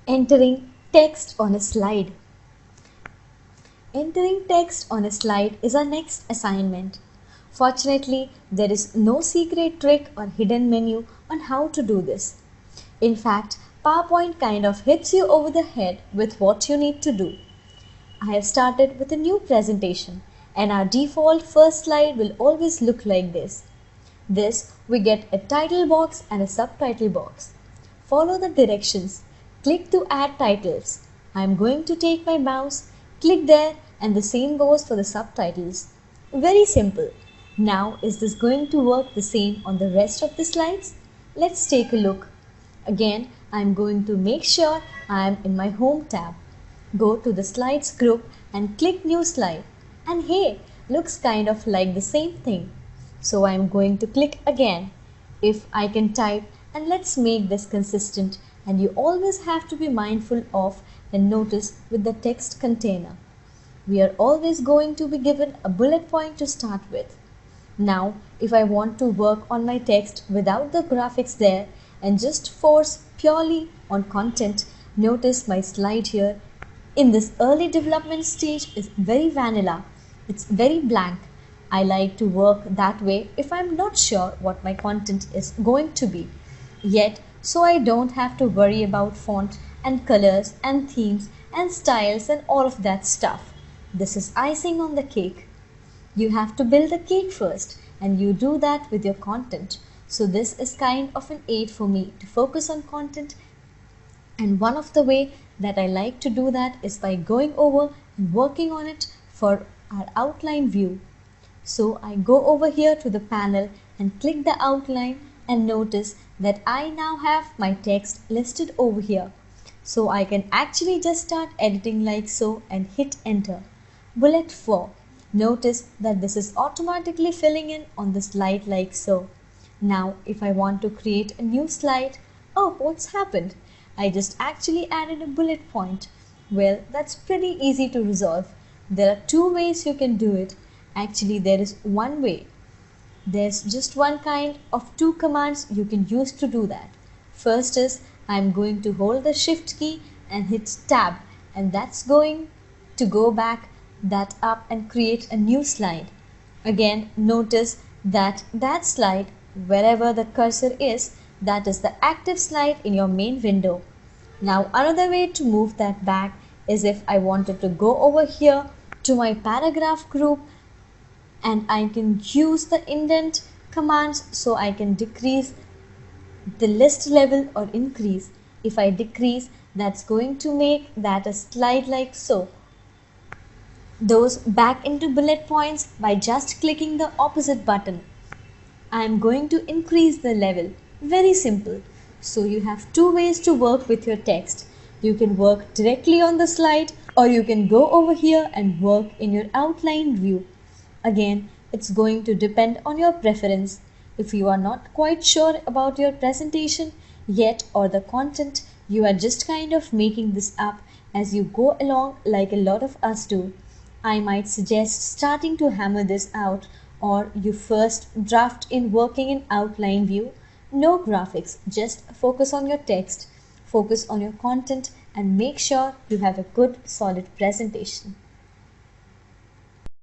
Entering text on a slide. Entering text on a slide is our next assignment. Fortunately, there is no secret trick or hidden menu on how to do this. In fact, PowerPoint kind of hits you over the head with what you need to do. I have started with a new presentation, and our default first slide will always look like this. We get a title box and a subtitle box. Follow the directions. Click to add titles. I am going to take my mouse, click there, and the same goes for the subtitles. Very simple. Now, is this going to work the same on the rest of the slides? Let's take a look. Again, I am going to make sure I am in my Home tab. Go to the Slides group and click New Slide. And hey, looks kind of like the same thing. So I am going to click again. If I can type, and let's make this consistent, and you always have to be mindful of and notice with the text container. We are always going to be given a bullet point to start with. Now, if I want to work on my text without the graphics there and just force purely on content, notice my slide here in this early development stage is very vanilla. It's very blank. I like to work that way if I'm not sure what my content is going to be. Yet, so I don't have to worry about font and colors and themes and styles and all of that stuff. This is icing on the cake. You have to build the cake first, and you do that with your content. So this is kind of an aid for me to focus on content, and one of the way that I like to do that is by going over and working on it for our outline view. So I go over here to the panel and click the outline, and notice that I now have my text listed over here. So I can actually just start editing like so and hit enter. Bullet 4. Notice that this is automatically filling in on the slide like so. Now if I want to create a new slide, oh, what's happened? I just actually added a bullet point. Well, that's pretty easy to resolve. There are two ways you can do it. Actually, there is one way. There's just one kind of two commands you can use to do that. First is, I'm going to hold the shift key and hit tab, and that's going to go back that up and create a new slide. Again, notice that that slide, wherever the cursor is, that is the active slide in your main window. Now another way to move that back is if I wanted to go over here to my paragraph group, and I can use the indent commands so I can decrease the list level or increase. If I decrease, that's going to make that a slide like so. Those back into bullet points by just clicking the opposite button. I am going to increase the level. Very simple. So you have two ways to work with your text. You can work directly on the slide, or you can go over here and work in your outline view. Again, it's going to depend on your preference. If you are not quite sure about your presentation yet or the content, you are just kind of making this up as you go along like a lot of us do. I might suggest starting to hammer this out, or you first draft in working in outline view. No graphics, just focus on your text, focus on your content, and make sure you have a good solid presentation.